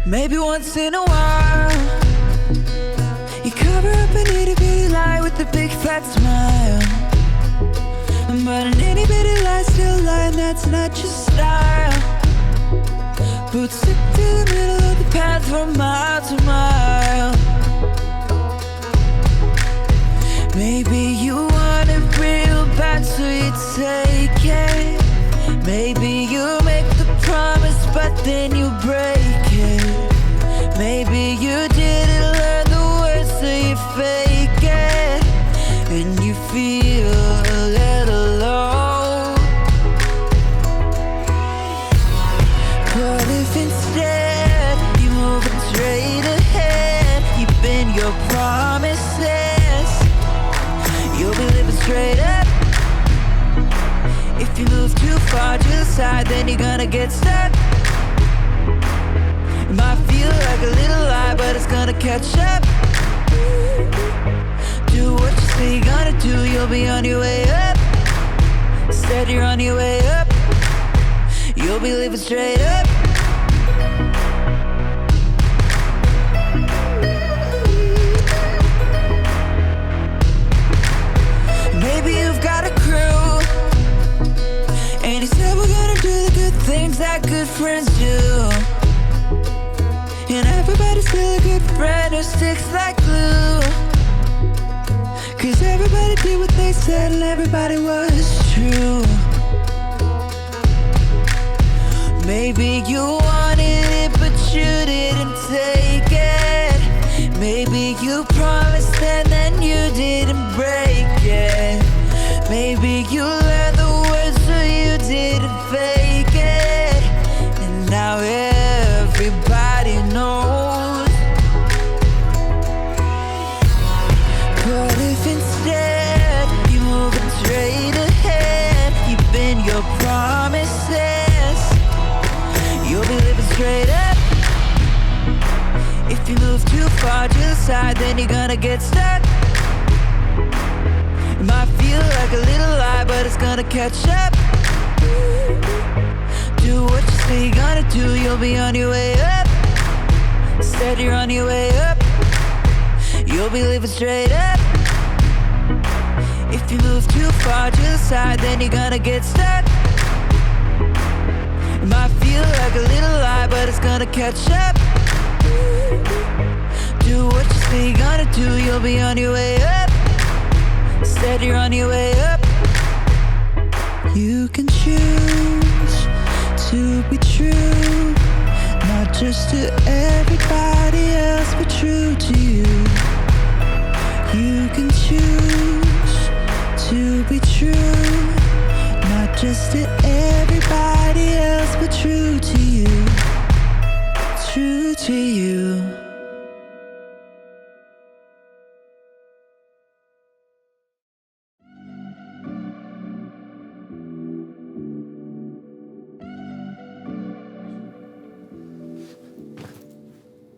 Maybe once in a while you cover up an itty bitty lie with a big fat smile. But an itty bitty lie still lying, that's not your style. But stick to the middle of the path from mile to mile. Maybe you want it real bad, so you take it. Maybe you make the promise, but then you break it. Maybe you didn't learn the words, so you fake it. And you feel a little low. But if instead you move it straight ahead, you bend your promises, you'll be living straight up. If you move too far to the side, then you're gonna get stuck. It might feel like a little lie, but it's gonna catch up. Do what you say you're gonna do, you'll be on your way up. Instead you're on your way up, you'll be living straight up. Maybe you've got a crew, and you said we're gonna do the good things that good friends do. And everybody's still a good friend who sticks like glue. Cause everybody did what they said and everybody was true. Maybe you wanted it but you didn't take it. Maybe you promised and then you didn't break it. Maybe you learned the words so you didn't fake it. And now everybody knows. But if instead you move it straight ahead, you bend your promises, you'll be living straight up. If you move too far to the side, then you're gonna get stuck. It might feel like a little lie, but it's gonna catch up. Do what you say you're gonna do, you'll be on your way up. Instead you're on your way up, you'll be living straight up. If you move too far to the side, then you're gonna get stuck. It might feel like a little lie, but it's gonna catch up. Do what you say you're gonna do, you'll be on your way up. Instead you're on your way up. You can choose to be true, not just to everybody else, but true to you. You can choose to be true, not just to everybody else, but true to you. True to you.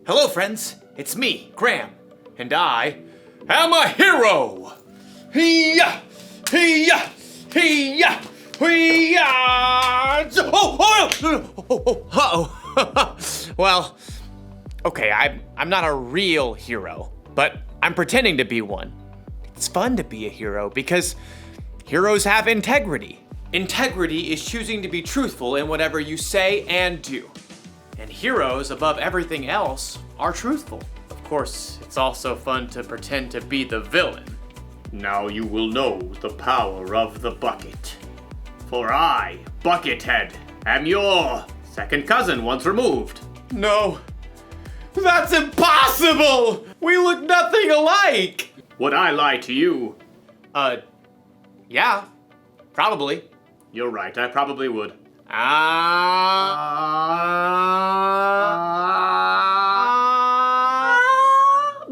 Hello, friends. It's me, Graham, and I am a hero. Hee-yah! Hee-yah! Hee-yah! Hee-yah! Uh-oh. Well, okay, I'm not a real hero, but I'm pretending to be one. It's fun to be a hero because heroes have integrity. Integrity is choosing to be truthful in whatever you say and do. And heroes, above everything else, are truthful. Of course, it's also fun to pretend to be the villain. Now you will know the power of the bucket. For I, Buckethead, am your second cousin once removed. No, that's impossible! We look nothing alike! Would I lie to you? Yeah, probably. You're right, I probably would.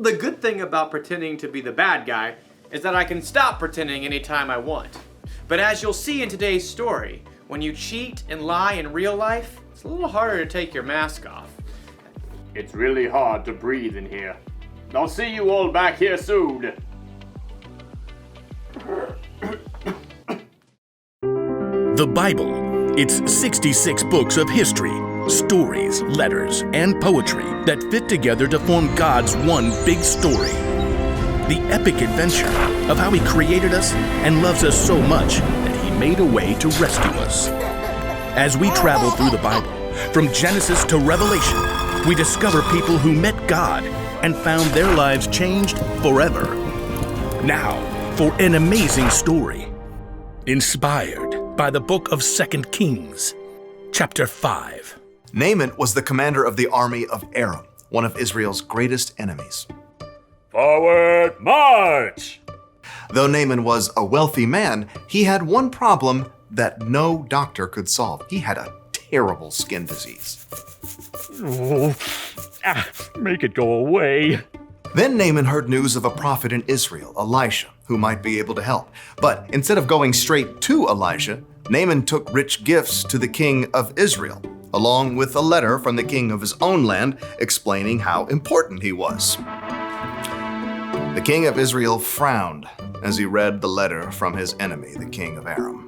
The good thing about pretending to be the bad guy is that I can stop pretending anytime I want. But as you'll see in today's story, when you cheat and lie in real life, it's a little harder to take your mask off. It's really hard to breathe in here. I'll see you all back here soon. The Bible. It's 66 books of history, Stories, letters, and poetry that fit together to form God's one big story. The epic adventure of how He created us and loves us so much that He made a way to rescue us. As we travel through the Bible, from Genesis to Revelation, we discover people who met God and found their lives changed forever. Now, for an amazing story, inspired by the book of 2 Kings, chapter 5. Naaman was the commander of the army of Aram, one of Israel's greatest enemies. Forward march! Though Naaman was a wealthy man, he had one problem that no doctor could solve. He had a terrible skin disease. Make it go away. Then Naaman heard news of a prophet in Israel, Elisha, who might be able to help. But instead of going straight to Elisha, Naaman took rich gifts to the king of Israel, along with a letter from the king of his own land explaining how important he was. The king of Israel frowned as he read the letter from his enemy, the king of Aram.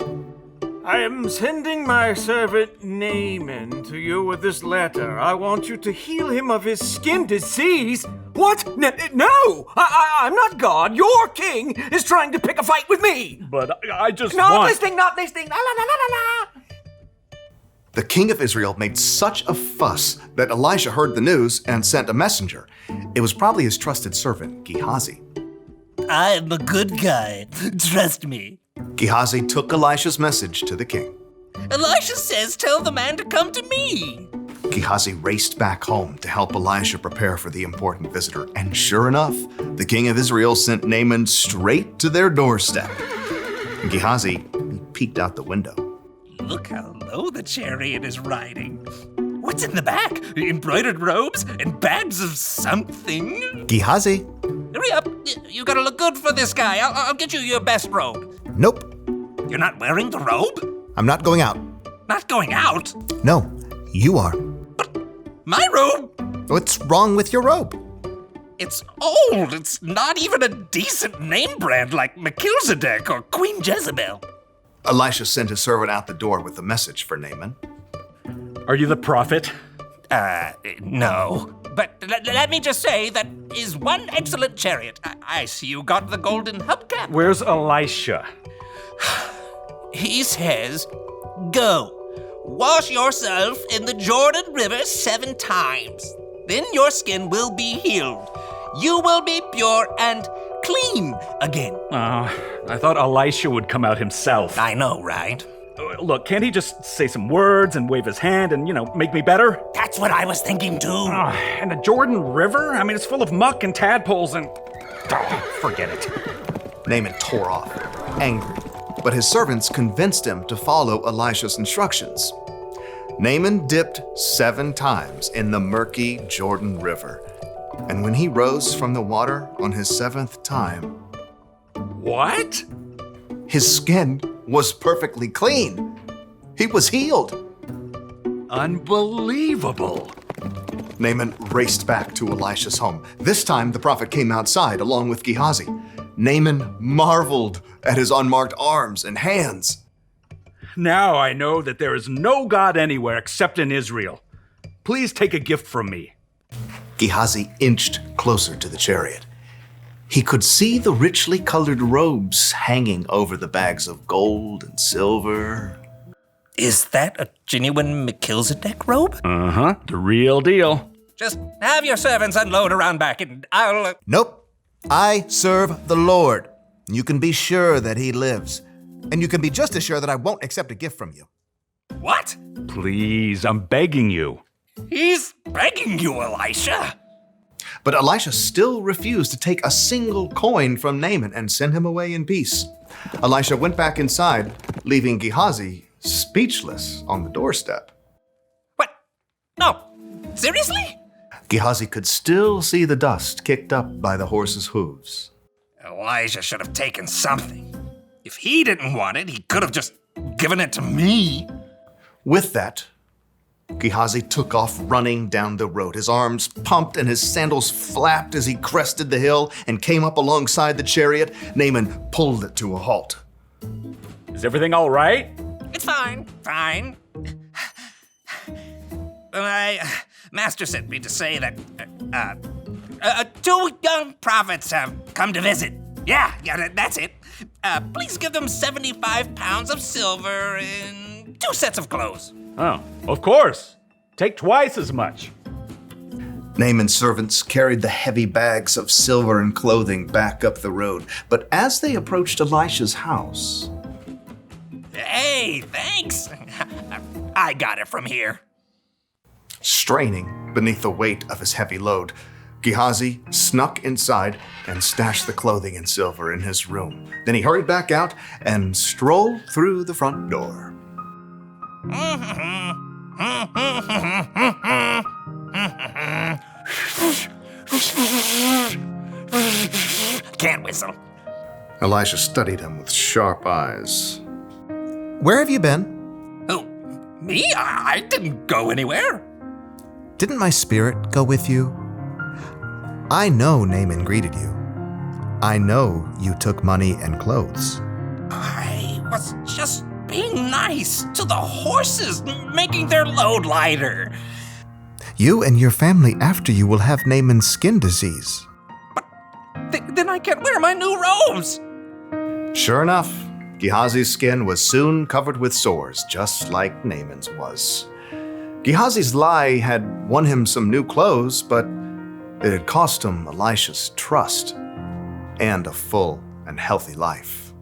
I am sending my servant Naaman to you with this letter. I want you to heal him of his skin disease. What? No! I'm not God. Your king is trying to pick a fight with me. But I just Not want... listening. La, la, la, la, la. The king of Israel made such a fuss that Elisha heard the news and sent a messenger. It was probably his trusted servant, Gehazi. I'm a good guy. Trust me. Gehazi took Elisha's message to the king. Elisha says tell the man to come to me. Gehazi raced back home to help Elisha prepare for the important visitor. And sure enough, the king of Israel sent Naaman straight to their doorstep. Gehazi peeked out the window. Look how low the chariot is riding. What's in the back? Embroidered robes and bags of something? Gehazi? Hurry up. You gotta look good for this guy. I'll get you your best robe. Nope, You're not wearing the robe? I'm not going out. Not going out? No, you are. My robe? What's wrong with your robe? It's old. It's not even a decent name brand like Melchizedek or Queen Jezebel. Elisha sent his servant out the door with a message for Naaman. Are you the prophet? No. But let me just say that is one excellent chariot. I see you got the golden hubcap. Where's Elisha? He says, go, wash yourself in the Jordan River 7 times. Then your skin will be healed. You will be pure and clean again. I thought Elisha would come out himself. I know, right? Look, can't he just say some words and wave his hand and, make me better? That's what I was thinking too. And the Jordan River? I mean, it's full of muck and tadpoles and... forget it. Naaman tore off, angry, but his servants convinced him to follow Elisha's instructions. Naaman dipped 7 times in the murky Jordan River, and when he rose from the water on his 7th time, What? his skin was perfectly clean. He was healed. Unbelievable. Naaman raced back to Elisha's home. This time, the prophet came outside along with Gehazi. Naaman marveled at his unmarked arms and hands. Now I know that there is no God anywhere except in Israel. Please take a gift from me. Gehazi inched closer to the chariot. He could see the richly colored robes hanging over the bags of gold and silver. Is that a genuine Melchizedek robe? Uh-huh, the real deal. Just have your servants unload around back and I'll... Nope. I serve the Lord. You can be sure that he lives. And you can be just as sure that I won't accept a gift from you. What? Please, I'm begging you. He's begging you, Elisha. But Elisha still refused to take a single coin from Naaman and send him away in peace. Elisha went back inside, leaving Gehazi speechless on the doorstep. What? No. Seriously? Gehazi could still see the dust kicked up by the horse's hooves. Elijah should have taken something. If he didn't want it, he could have just given it to me. With that, Gehazi took off running down the road. His arms pumped and his sandals flapped as he crested the hill and came up alongside the chariot. Naaman pulled it to a halt. Is everything all right? It's fine. Fine. Master sent me to say that 2 young prophets have come to visit. Yeah, that's it. Please give them 75 pounds of silver and 2 sets of clothes. Oh, of course. Take twice as much. Naaman's servants carried the heavy bags of silver and clothing back up the road, but as they approached Elisha's house... Hey, thanks. I got it from here. Straining beneath the weight of his heavy load, Gehazi snuck inside and stashed the clothing and silver in his room. Then he hurried back out and strolled through the front door. Can't whistle. Elisha studied him with sharp eyes. Where have you been? Oh, me? I didn't go anywhere. Didn't my spirit go with you? I know Naaman greeted you. I know you took money and clothes. I was just being nice to the horses, making their load lighter. You and your family after you will have Naaman's skin disease. Then I can't wear my new robes. Sure enough, Gehazi's skin was soon covered with sores, just like Naaman's was. Gehazi's lie had won him some new clothes, but it had cost him Elisha's trust and a full and healthy life.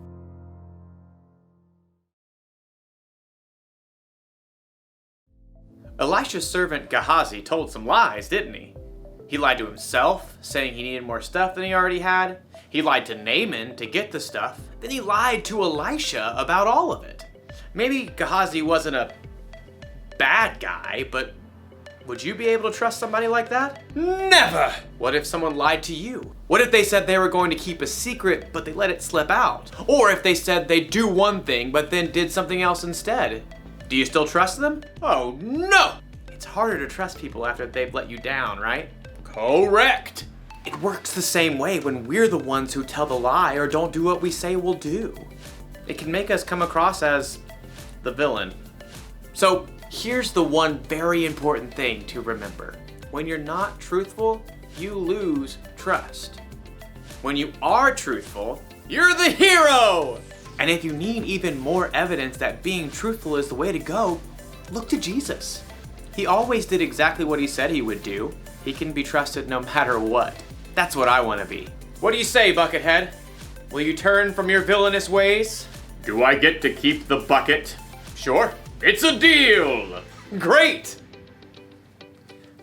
Elisha's servant Gehazi told some lies, didn't he? He lied to himself, saying he needed more stuff than he already had. He lied to Naaman to get the stuff. Then he lied to Elisha about all of it. Maybe Gehazi wasn't a bad guy, but would you be able to trust somebody like that? Never! What if someone lied to you? What if they said they were going to keep a secret, but they let it slip out? Or if they said they'd do one thing, but then did something else instead? Do you still trust them? Oh no! It's harder to trust people after they've let you down, right? Correct! It works the same way when we're the ones who tell the lie or don't do what we say we'll do. It can make us come across as the villain. So here's the one very important thing to remember. When you're not truthful, you lose trust. When you are truthful, you're the hero! And if you need even more evidence that being truthful is the way to go, look to Jesus. He always did exactly what he said he would do. He can be trusted no matter what. That's what I want to be. What do you say, Buckethead? Will you turn from your villainous ways? Do I get to keep the bucket? Sure. It's a deal! Great!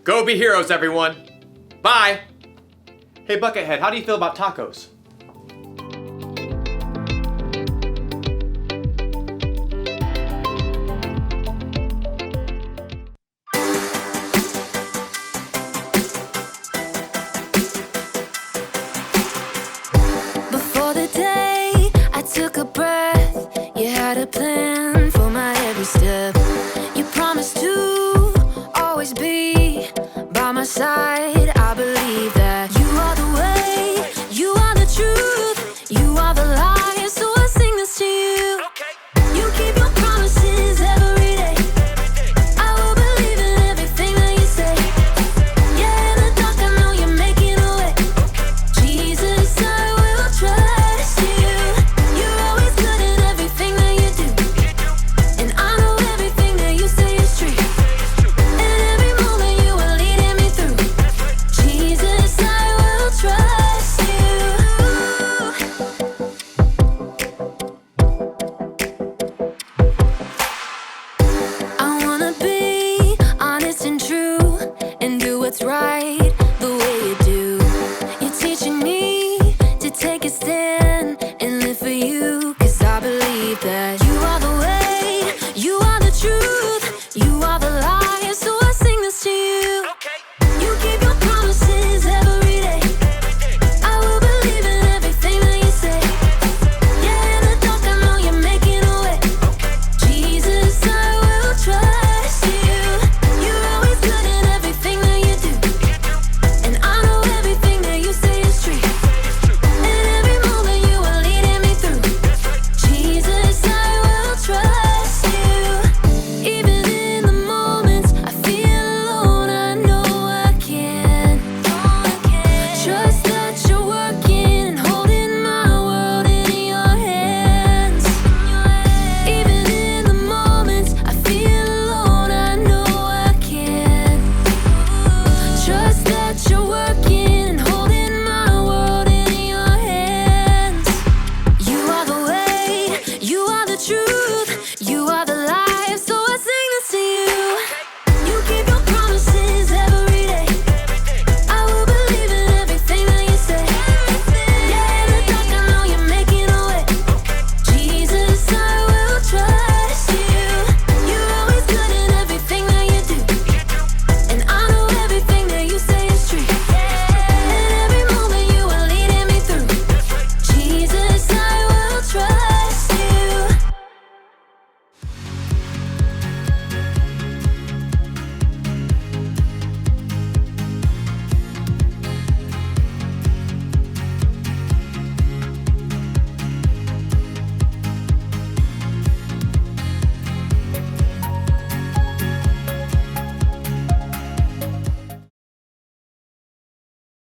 Go be heroes, everyone. Bye! Hey, Buckethead, how do you feel about tacos? Before the day I took a breath, you had a plan for my every step. You promised to always be by my side. I believe that you are the way, you are the truth, you are the light. So I sing this to you. You keep your promises every day. I will believe in everything that you say. Yeah, in the dark I know you're making a way. Jesus, I will trust you. You're always good in everything that you do. And I know everything that you say is true. And every moment you are leading me through. Jesus, I will trust you. I wanna be honest and true and do what's right.